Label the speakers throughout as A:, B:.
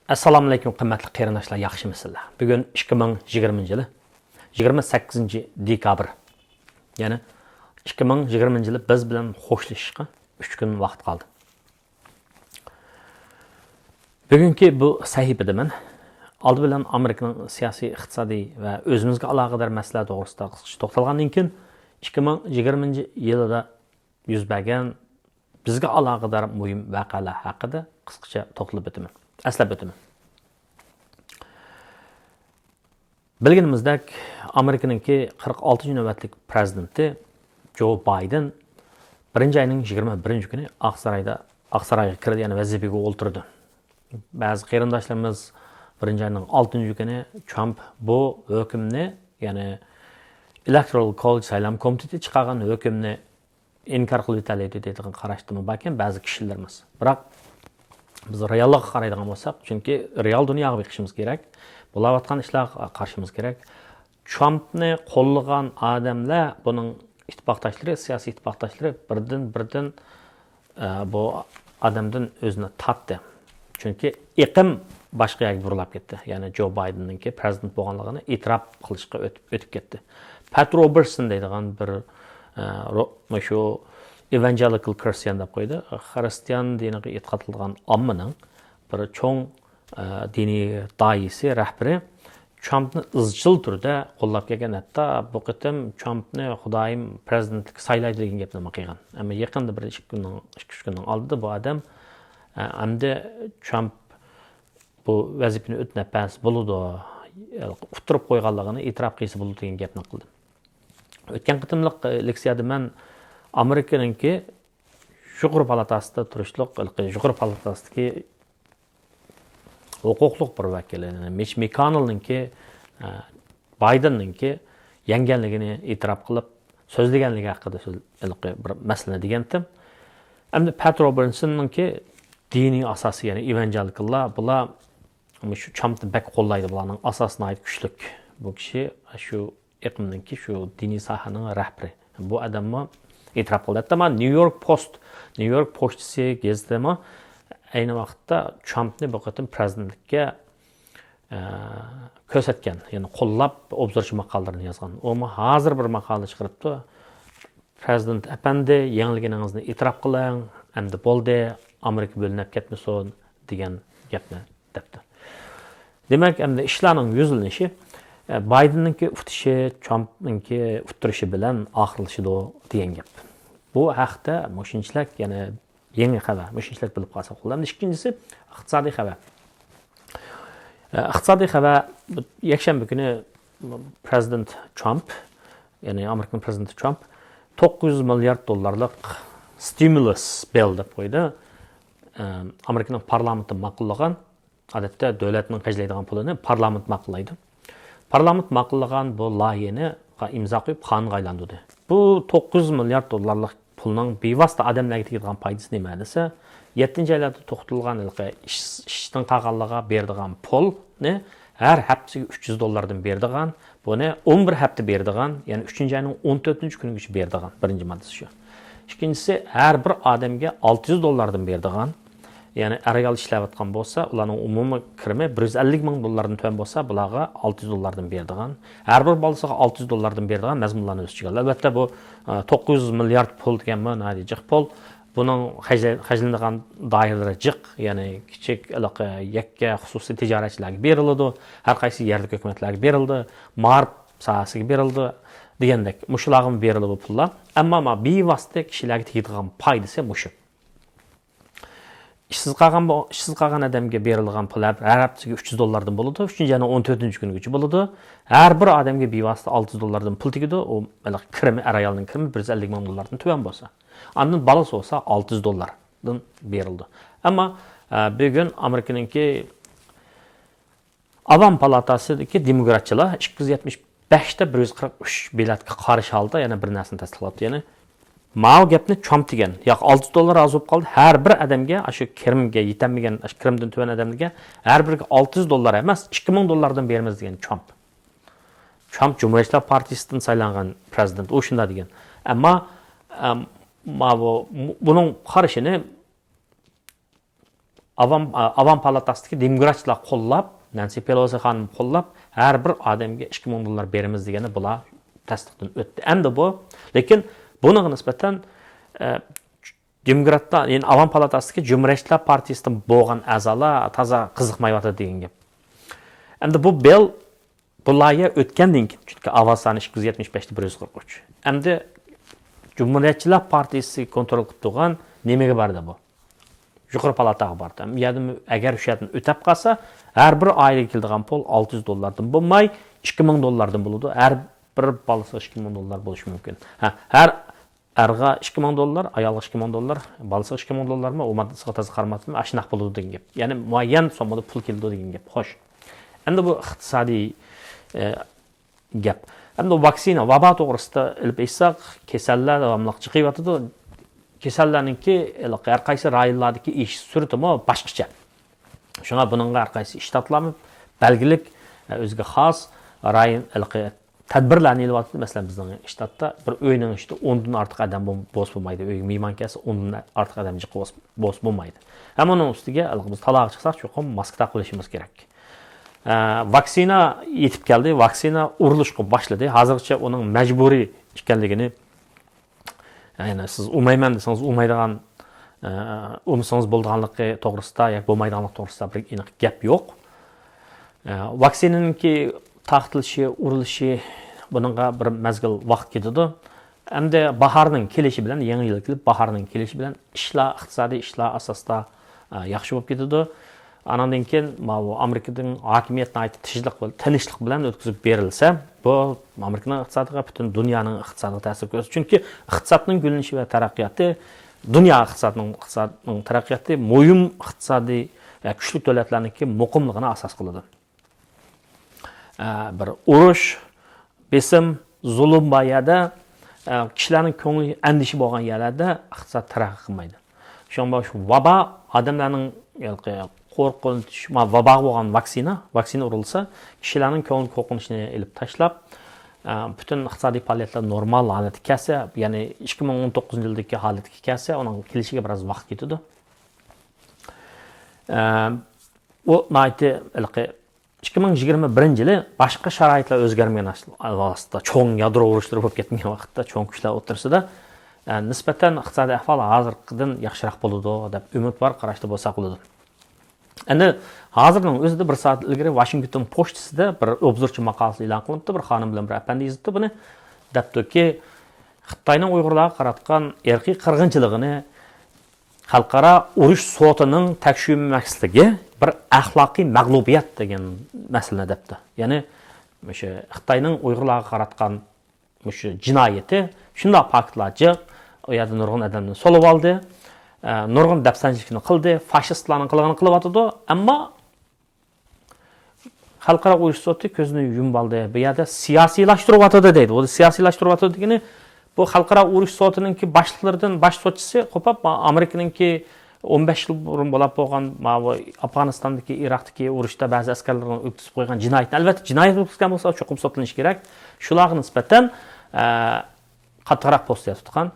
A: Assalomu alaykum qimmatli qarindoshlar, yaxshimisizlar? Bugun 2020 yili 28 dekabr. Ya'ni 2020 yili biz bilan xo'shlashishga 3 kun vaqt qoldi. Bugungi bu sahifada men oldi bilan Amerikaning siyosiy, iqtisodiy va o'zimizga aloqador masalalar to'g'risida qisqacha to'xtalgandan keyin 2020 yilda yuz bergan bizga aloqador muhim voqealar haqida qisqacha to'xtalib o'taman. Aslab o'taman. Bilganimizdek, Amerikaningki 46 navbatlik prezidenti Joe Biden 1-oyning 21 kuni Oqsaroyga kirdi, ya'ni vazifaga o'ltirdi. Ba'zi qarindoshlarimiz 1-oyning 6 kuni Trump bu hukmni, ya'ni Electoral College saylov komiteti chiqargan hukmni inkor qilib o'tadi degan qarashdimi balkim ba'zi kishilarimiz. Biroq biz reallikqa qaraydigan bo'lsak, chunki real dunyoga boqishimiz kerak. Bo'layotgan ishlarga qarshimiz kerak. Trumpni qo'llagan odamlar, buning ittifoqdoshlari, siyosiy ittifoqdoshlari birdan bu odamdan o'zini tatdi. Chunki iqlim boshqa yoqqa burilib ketdi. Ya'ni Joe Biden'ninki prezident bo'lganligini e'tirof qilishga o'tib ketdi. Pat Robertson deydigan bir shu evangelical Christian deb qo'ydi. Xristian diniga e'tiqod qilgan ommaning bir cho'ng diniy doisi rahbari Trumpni izchil turda qo'llab kelgan, hatto bu qitim Trumpni Xudoyim prezidentlikka saylaydi degan gapni qilgan. Ammo yaqinda bir 2-3 kunning oldida bu odam hamda Trump bu vazifani o'tnapas bo'ladi, uqtirib qo'yganligini e'tirof qilsa bo'ladi degan gapni qildi. O'tgan qitimliq leksiyada men Amerikaningki Yuqori palatasida turishliq, Yuqori palatasidagi huquqliq bir vakili, Mitch McConnell'ninki Biden'ninki yenganligini e'tirof qilib so'zlaganligi haqida bir masala degandim. Hamda Pat Robertson'ninki diniy asosi, ya'ni evangelicallar bular shu Trumpni bak qo'llaydi, bularning asosini ayt kuchlik. Bu kishi shu iqlimninki shu diniy sohaning rahbari. Bu odamni e'tirof qildi. Hatto New York pochtasi gazetami ayni vaqtda Trumpni bu qatim prezidentlikka ko'rsatgan, ya'ni qo'llab obzorchi maqolalarni yozgan. U hozir bir maqola chiqaribdi. Prezident apandi, yangiliginizni e'tirof qiling, endi bo'ldi, Amerika bo'linib ketmasin degan gapni debdi. Demak, endi ishlarning yuzlanishi Biden'ninki uftishi, Trump'ninki uftirishi bilan oxirlashidi degan gap. Bu haqda mushunchalik, ya'ni yangi xabar, mushunchalik bilib qolsa qo'ldan. Ikkinchisi iqtisodiy xabar. Iqtisodiy xabar yakshanba kuni prezident Trump, ya'ni Amerikan prezidenti Trump 900 milliard dollarlik stimulus bill deb qo'ydi. Amerikaning parlamenti ma'qullagan, odatda davlatning qajlaydigan pulini parlament ma'qullaydi. Parlament ma'qullagan bu loyihani imzo qo'yib qonunga aylantirdi. Bu 900 milliard dollarlik pulning bevosita odamlarga tegadigan foydasi nima desa, 7-oylarda to'xtatilgan ishdan qolganlarga beradigan pulni har haftasiga 300 dollardan beradigan, buni 11 hafta beradigan, ya'ni 3-oyning 14-kunigacha beradigan birinchi moddasi shu. Ikkinchisi, har bir odamga 600 dollardan beradigan, ya'ni real ishlayotgan bo'lsa, ularning umumiy kirimi 150 ming dollardan tuvan bo'lsa, bularga 600 dollardan beradigan. Har bir bolasiga 600 dollardan beradigan mazmunlarni o'z ichiga oladi. Albatta bu 900 milliard pul deganmi, jiq pul. Buning hajlanadigan doiralari jiq, ya'ni kichik yakka xususiy tijoratchilarga beriladi, har qaysi yerlik hukumatlarga berildi, ma'rif sohasiga berildi degandek mushularga berildi bu pullar. Ammo bevosita kishilarga tegadigan foydasi mushu. Ishsiz qolgan odamga berilgan pul har haftasiga 300 dollardan bo'ladi, 3-oyning 14-kunigacha bo'ladi. Har bir odamga bevosita 600 dollardan pul tegadi. U kirimi, ayolning kirimi 150 ming dollardan tuvan bo'lsa. Ondan balasi bo'lsa 600 dollardan berildi. Ammo bugun Amerikaningki Avam palatasidagi demokratchilar 275 ta 143 biletga qarshi oldi, yana bir narsani tasdiqladi. Ya'ni ma'u gapni Trump degan. Yo'q, 600 dollar az bo'lib qoldi. Har bir odamga, shu kirimga yetmagan, kirimdan tuvan odamga har biriga 600 dollar emas, 2000 dollardan beramiz degan Trump. Trump Cumhuriyetçiler Partisi'den saylangan prezident, o shunda degan. Ammo buning qarashini Avam palatasidagi demokratlar qo'llab, Nancy Pelosi xonim qo'llab, har bir odamga 2000 dollar beramiz degani bular tasdiqdan o'tdi. Endi bu, lekin buning nisbatan demokratlar, ya'ni Avam palatasidagi Cumhuriyetçiler partiyasidan bo'lgan a'zolar toza qiziqmayotdi degan gap. Endi bu bel bu loyiha o'tgandan keyin, chunki ovoz soni 275 ta 143. Endi Cumhuriyetçiler partiyasi kontrol qilib turgan nimaga bordi bu? Yuqori palataga bordi. Agar o'shadan o'tab qolsa, har bir oilaga keladigan pul 600 dollardan bo'lmay 2000 dollardan bo'ladi. Har bir bolasi 2000 dollar bo'lishi mumkin. Har erga 2000 dollar, ayolga 2000 dollar, bolasiga 2000 dollarmi, u maddasiga toza qaramatmi, ashnaq bo'ladi degan gap. Ya'ni muayyan so'mada pul keladi degan gap. Xo'sh. Endi bu iqtisodiy gap. Endi vaksina, vabo to'g'risida ilib aytsak, kasallar davomli chiqyapti. Kasallarningki har qaysi rayonlardagi ish sur'atimi boshqacha. Shunga buningga har qaysi shtatlarni belgilik o'ziga xos rayon tadbirlarni ilyapti. Masalan, bizning shtatda bir uyning ichida 10 dan ortiq odam bo's bo'lmaydi. Uyga mehmon kelsa 10 dan ortiq odam bo's bo'lmaydi. Hamma uning ustiga biz taloq chiqsak, cho'qim maska taqib olishimiz kerak. Vaksina yetib keldi, vaksina urilishga boshladi. Hozircha uning majburiy ekanligini, ya'ni siz umayman desangiz umaydigan, umsangiz bo'lganligi to'g'risida yoki bo'lmaydiganligi to'g'risida bir aniq gap yo'q. Vaksinaninki taqtilishi, urilishi buningga bir mazgil vaqt ketadi. Endi bahorning kelishi bilan, yangi yil kelib, bahorning kelishi bilan ishlar, iqtisodiy ishlar asosida yaxshi bo'lib ketadi. Anandan keyin Amerikaning hokimiyatini tinchlik bilan o'tkazib berilsa, bu Amerikaning iqtisodiga, butun dunyoning iqtisodiga ta'sir ko'rsatadi. Chunki iqtisodning gullanishi va taraqqiyoti, dunyo iqtisodining taraqqiyoti muhim iqtisodiy kuchli davlatlarningki muqimligini asos qiladi. Bir urush, besim, zulm bayada kishilarning ko'ngli andishi bo'lgan yerlarda iqtisod taraqqiy qilmaydi. Shunga shu vabo odamlarning qo'rqinch, vabo bo'lgan vaksina urilsa, kishilarning ko'ngil qo'rqinchini ilib tashlab, butun iqtisodiy faoliyatlar normal holatga kelsa, ya'ni 2019-yildagi holatga kelsa, uning kelishiga biroz vaqt ketadi. U nayti 2021-yili boshqa sharoitlar o'zgarmagan asosda, cho'ng yadro urushlari bo'lib ketgan vaqtda, cho'ng kuchlar o'tirsida nisbatan iqtisodiy ahvol hozirgidan yaxshiroq bo'ladi deb umid bor qarashda bo'lsa bo'ladi. Endi hozirning o'zida bir soat ilgari Washington pochtasida bir obzorchi maqolasi e'lon qilindi. Bir xonim bilan bir apandi yozdi buni. Debdiki, Xitoyning Uyg'urlarga qaratgan irqiy qirg'inchiligini xalqaro urush sotining tekshirmasligi bir axloqiy mag'lubiyat degan masalani debdi. Ya'ni o'sha Xitoyning Uyg'urlarga qaratgan o'sha jinoyati shunday faktlarga u yerda nurg'un odamni solib oldi. Nurg'un dafsanchilikni qildi, fashistlarning qilganini qilyapti, ammo xalqaro urush soti ko'zini yumib oldi. Bu yerda siyosiylashtirilyapti deydi. Bu siyosiylashtirilyapti degani bu xalqaro urush sotininki boshliqlaridan bosh sotchisi qo'pab Amerikaningki 15 yil burun bo'lib bo'lgan Afg'onistondagi, Iroqdagi urushda ba'zi askarlarni o'tkazib qo'ygan jinoyatni, albatta jinoyat o'tkazgan bo'lsa, cho'qim sotlanishi kerak. Shularga nisbatan qattiqroq postiya tutgan.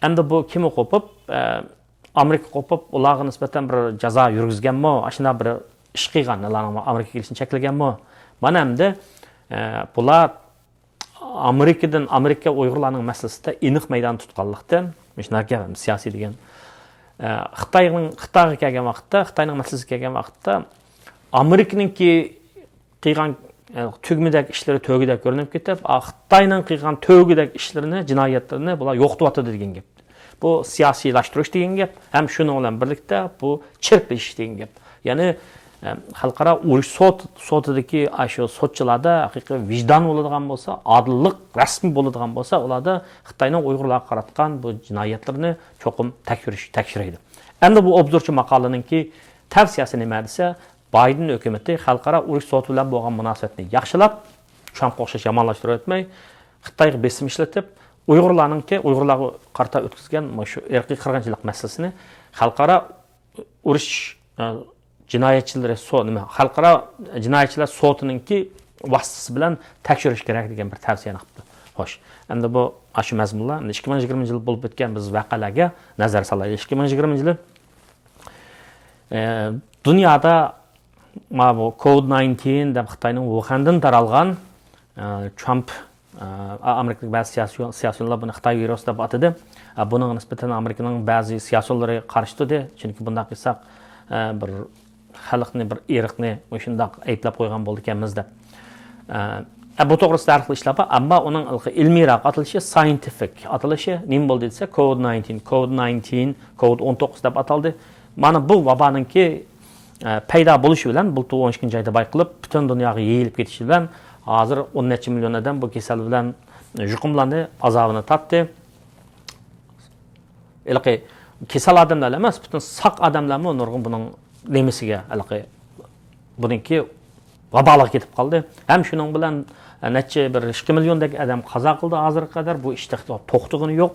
A: Endi bu kim qo'pib Amerika qo'pib, ularga nisbatan bir jazo yurgizganmi, ashuna bir ish qilgan, Amerika kelishini cheklaganmi? Mana endi bular Amerika Uyg'urlarning masalasida aniq maydon tutganlikdan, shunaqa siyosiy degan Xitoyga kelgan vaqtda, Xitoyning masalasiga kelgan vaqtda Amerikaningki qilgan tugmidagi ishlari tugida ko'rinib ketib, Xitoyning qilgan tugidagi ishlarini, jinoyatlarini bular yo'qotyapti degan gap. Bu siyosiylashtirish degan gap, ham shuni bilan birlikda bu chirklish degan gap. Ya'ni xalqaro urush sotidagi shu sotchilarda haqiqiy vijdon bo'ladigan bo'lsa, odillik rasmiy bo'ladigan bo'lsa, ularda Xitoyning Uyg'urlarga qaratgan bu jinoyatlarni cho'qim tekshiradi. Endi bu obzorchi maqolaninki tavsiyasi nima desa, Biden hukumati xalqaro urush soti bilan bo'lgan munosabatni yaxshilab, cho'nq o'xshash yomonlashtirib o'tmay, Xitoyga besim ishlatib, Uyg'urlarga qarta o'tkazgan shu irqiy qirg'inchilik masalasini xalqaro urush jinoyatchilari xalqaro jinoyatchilar sotininki vasitasi bilan tekshirish kerak degan bir tavsiyani qildi. Xo'sh, endi bu shu mazmunlar 2020-yil bo'lib o'tgan biz voqealarga nazar solaylik. 2020-yil Dünyada bu COVID-19 deb Xitoyning Wuhandan taralgan Trump Amerikalik ba'zi siyosiyonlar buni Xitoy virusi deb atadi. Buning nisbatan Amerikaning ba'zi siyosiyonlari qarshi turdi. Chunki bunday qilsak bir xalqni, bir irqni shundoq ayblab qo'ygan bo'ldi ekanmizda. Bu to'g'risida har xil ishlar bor, ammo uning ilmiyroq atalishi scientific atalishi nima bo'ldi desa COVID-19 COVID-19 deb ataldi. Mana bu vaboninki paydo bo'lishi bilan bu 12-oyda bayqilib butun dunyoga yeyilib ketishi bilan hozir 10 necha million odam bu kasal bilan yuqumlandi, azobini tortdi. Kasal odamlar emas, butun saq odamlarmi nurg'un buning nemisiga buningki vaboliga ketib qoldi. Ham shuning bilan necha bir 2 milliondagi odam qazo qildi hozirga qadar. Bu ishda to'xtag'ini yo'q.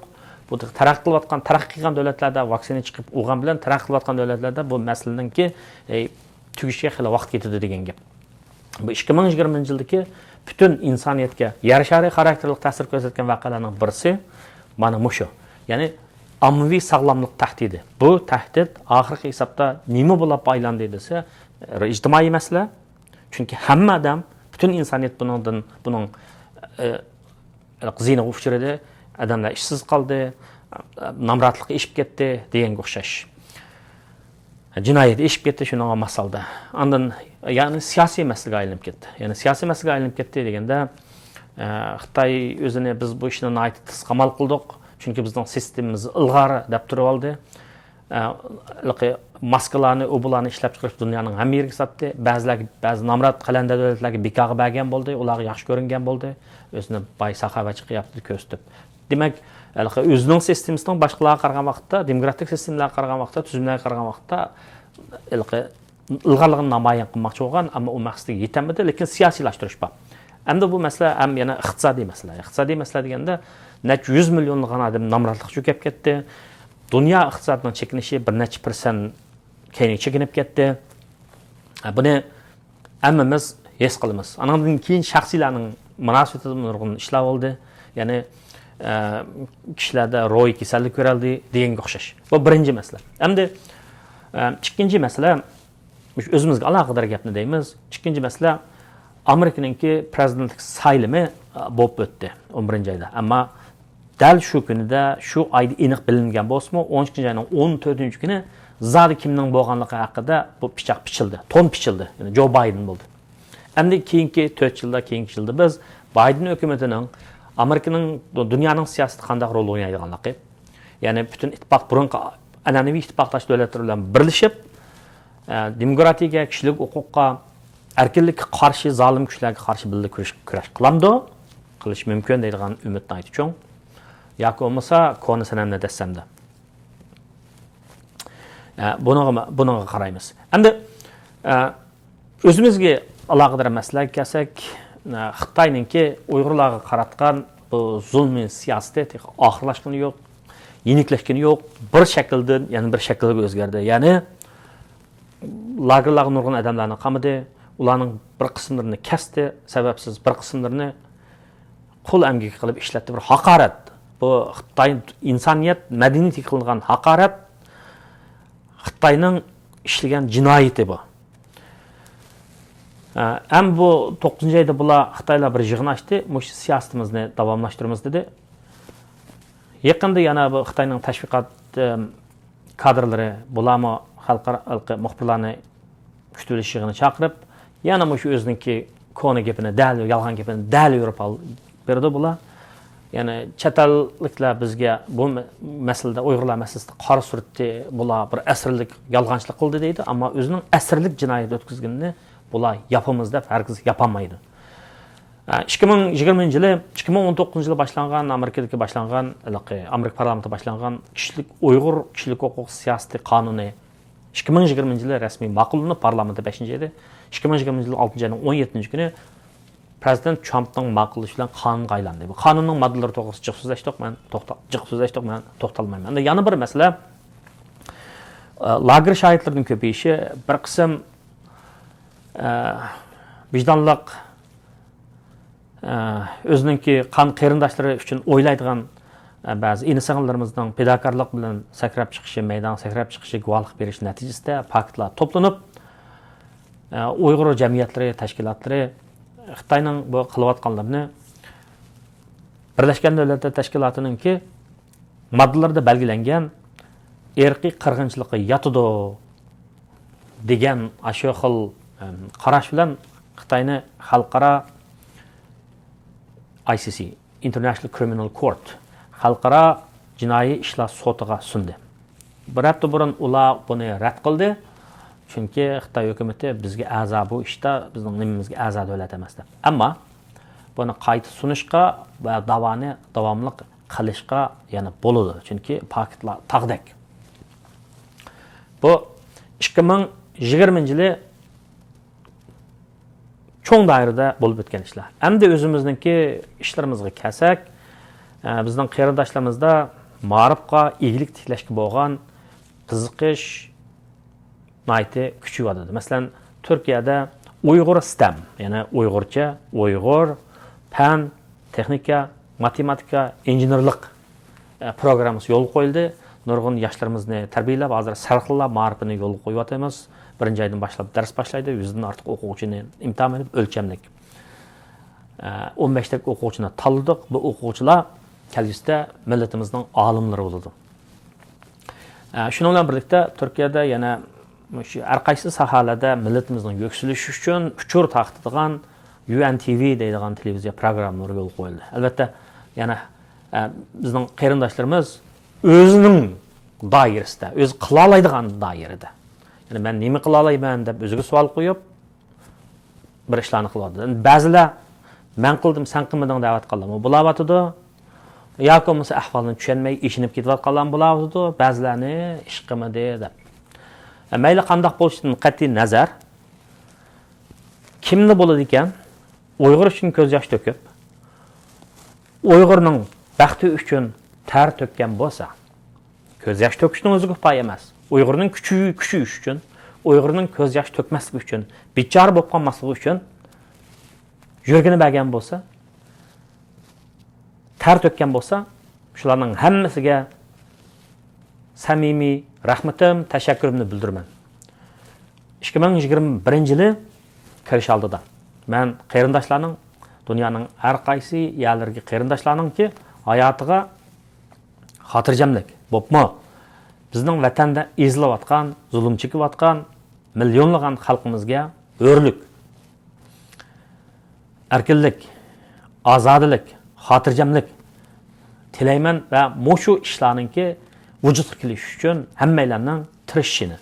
A: Bu taraqqiy qilgan davlatlarda vaksina chiqib olgan bilan taraqqiy qilayotgan davlatlarda bu masalaninki tugishiga hali vaqt ketadi degan gap. Bu 2020-yildagi butun insoniyatga yarashari xarakterli ta'sir ko'rsatgan voqealarning birisi mana shu. Ya'ni ommaviy sog'lomlik tahdidi. Bu tahdid oxirgi hisobda nima bo'lib aylandi desa, ijtimoiy masala. Chunki hamma odam, butun insoniyat buning ziynaga uchradi, odamlar ishsiz qoldi, nomrodlikqa eshib ketdi deganga o'xshash. Jinoyat eshib ketdi shunaqa masalda. Ondan ya'ni siyosiy masalaga aylanib ketdi. Ya'ni siyosiy masalaga aylanib ketdi deganda Xitoy o'zini biz bu ishni nihoyat tiz qamal qildik. Chunki bizning sistemamiz ilg'ori deb turib oldi. Maskalarni, ubularni ishlab chiqarish dunyoning hamma yeriga sotdi. Ba'zi nomrod qalanda davlatlarga bekorga bergan bo'ldi, ularga yaxshi ko'ringan bo'ldi. O'zini boy saxovatchi qilyapti ko'rsatib. Demak, o'zining sistemasidan boshqalarga qaragan vaqtda, demokratik sistemlarga qaragan vaqtda, tuzumlarga qaragan vaqtda ilg'orligini namoyon qilmoqchi bo'lgan, ammo u maqsadga yetolmadi, lekin siyosiylashtirish bor. Endi bu masala ham yana iqtisodiy masala. Iqtisodiy masala deganda necha 100 millionlik odam nomrodlikka cho'kib ketdi. Dunyo iqtisodining chekinishi bir necha % keyin chekinib ketdi. Buni hammamiz his qilamiz. Andan keyin shaxsiylarning munosabatida nurg'un ishlar bo'ldi. Ya'ni kishilarda ro'y kasallik ko'rildi deganga o'xshash. Bu birinchi masala. Endi ikkinchi masala o'zimizga aloqador gapni deymiz. Ikkinchi masala Amerikaningki prezidentlik saylimi bo'lib o'tdi 11-oyda. Ammo dal shu kunida, shu oyda aniq bilingan bo'lsa-mu, 12-oyning 14-kuni zodi kimning bo'lganligi haqida bu pichoq pichildi, to'n pichildi. Ya'ni Joe Biden bo'ldi. Endi keyingi 4 yilda biz Biden hukumatining Amerikaning dunyoning siyosatida qanday rol o'ynaydiganligi, ya'ni butun ittifoq burunqi an'anaviy ittifoqdosh davlatlar bilan birlashib, demokratiyaga, kishilik huquqqa, erkinlikka qarshi, zolim kuchlarga qarshi birga kurash qilish mumkin deydigan umidni aytib yoki bo'lmasa koni sanamni dessamda. Bunga qaraymiz. Endi o'zimizga aloqador masalaga kelsak, Xitoyningki Uyg'urlarga qaratgan bu zulmiy siyosati oxirlashgani yo'q, yeniklashgani yo'q, bir shakldan yana bir shaklga o'zgardi. Ya'ni lagerlarga nurg'un odamlarni qamadi, ularning bir qismlarini kesdi, sababsiz bir qismlarini qo'l amgaki qilib ishlatdi. Bir haqorat. Bu Xitoy insoniyat madaniyatiga qilingan haqorat. Xitoyning ishlagan jinoyati bu. Ham bu 9-oyda bular Xitoylar bir yig'in ochdi, mush siyosatimizni davomlashtiramiz dedi. Yaqinda yana bu Xitoyning tashviqot kadrlari bularni xalqaro muxbirlarni kuchli yig'ini chaqirib, yana mush o'ziniki koni gapini, yolg'on gapini dal yurib berdi bular. Ya'ni chatalliklar bizga bu masalada Uyg'urlar masalasida qora suratda bular bir asrlik yolg'onchilik qildi deydi, ammo o'zining asrlik jinoyat o'tkazganini bular yapamiz deb hargiz yapolmaydi. 2020-yili, 2019-yili boshlangan Amerikadagi boshlangan, Amerika parlamenti boshlangan Uyg'ur kishilik huquq siyosati qonuni 2020-yili rasmiy ma'qullanib parlamentda 5-edi. 2020-yil 6-oyning 17-kuni Prezident Trumpning ma'qullashi bilan qonunga aylandi. Bu qonunning moddalari to'g'risida jiq so'zlashdik, men to'xtalmayman. Endi yana bir masala lager shohidlarining ko'payishi, bir qism vijdonliq o'zininki qon qarindoshlari uchun o'ylaydigan ba'zi inson-sing'illarimizning fidokorlik bilan sakrab chiqishi, maydonga sakrab chiqishi guvohlik berish natijasida faktlar to'planib, Uyg'ur jamiyatlari, tashkilotlari Xitoyning bu qilayotganlarini Birlashgan Davlatlar Tashkilotininki moddalarda belgilangan irqiy qirg'inchilikqa yotadi degan shu xil qarash bilan Xitoyni xalqaro ICC, International Criminal Court, xalqaro jinoiy ishlar sotiga sundi. Bir hafta burun ular buni rad qildi. Chunki Xitoy hukumatı bizga a'zo bu ishda bizning nimamizga a'zo davlat emas deb. Ammo buni qayta sunishga va davomli qilishga yana bo'ladi. Chunki paketlar taqdak. Bu 2020-yili cho'ng doirada bo'lib o'tgan ishlar. Endi o'zimizningki ishlarimizga kelsak, bizning qarindoshlarimizda ma'rifga, egilik tiklashga bo'lgan qiziqish nayti kuchayadi. Masalan, Turkiyada Uyg'ur STEM, ya'ni Uyg'urcha, Uyg'ur, fan, texnika, matematika, injenerlik programmasi yo'l qo'yildi. Nurg'un yoshlarimizni tarbiyalab, hozir sarxillab ma'rifini yo'l qo'yapmiz. Birinchi aydan boshlab dars boshlaydi, 100 dan ortiq o'quvchini imtihon qilib o'lchamlik. 15 tak o'quvchini tanladik. Bu o'quvchilar kelgusida millatimizning olimlari bo'ladi. Shuningdek bilan birlikda Turkiyada yana shu har qaysi sohalarda millatimizning yuksalishi uchun uchur taqdigan UNTV deydigan televiziya programmalari yo'l qo'yildi. Albatta, yana bizning qarindoshlarimiz o'zining doirasida, o'zi qila oladigan doirada. Yani men nima qila olayman deb o'ziga savol qo'yib bir ishlarni qiladi. Ba'zilar men qildim, sen qilmading deb aytganlar bo'layotdi. Yoki bo'lmasa ahvolni tushunmay ishinib ketayotganlar bo'layotdi. Ba'zilarni ish qilmadi deb. Mayli qandoq bo'lishidan qat'iy nazar, kimni bo'ladi ekan Uyg'ur uchun ko'z yosh to'kib, Uyg'urning baxti uchun ter to'kkan bo'lsa, ko'z yosh to'kishning o'zi kifoya emas. Uyg'urning kuchi uchun, Uyg'urning ko'z yosh to'kmasligi uchun, bechora bo'lib qolmasligi uchun yurgini bergan bo'lsa, ter to'kkan bo'lsa, shularning hammasiga samimiy rahmatim, tashakkurimni bildiraman. 2021-yili kirish oldida men qarindoshlarning, dunyoning har qaysi yerlariga qarindoshlarningki hayotiga xotirjamlik bo'pmi? Bizning vatanda ezilayotgan, zulm chekayotgan millionlagan xalqimizga o'rlik, erkinlik, ozodlik, xotirjamlik tilayman va mushu ishlarningki vujudga kelish uchun hammalarning tirishishini,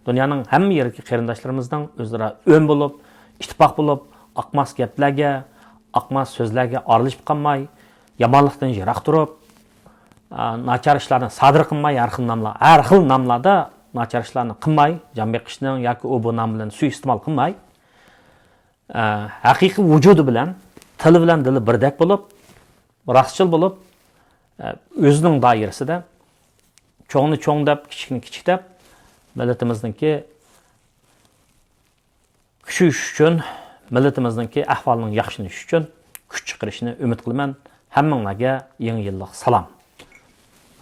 A: dunyoning hamma yerdagi qarindoshlarimizning o'zlari o'm bo'lib, ittifoq bo'lib, aqmas gaplarga, aqmas so'zlarga aralashib qolmay, yomonlikdan yiroq turib, nachar ishlarni sodir qilmay, har xil nomlarda nachar ishlarni qilmay, jon beqishning yoki u bu nom bilan suiiste'mol qilmay, haqiqiy vujudi bilan, tili bilan dili birdek bo'lib, rostchil bo'lib, o'zining doirasida cho'ngni cho'ng deb, kichikni kichik deb, millatimizningki kuchish uchun, millatimizningki ahvolining yaxshilanishi uchun kuch chiqarishini umid qilaman. Hammanglarga yangi yillik salom.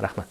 A: Rahmat.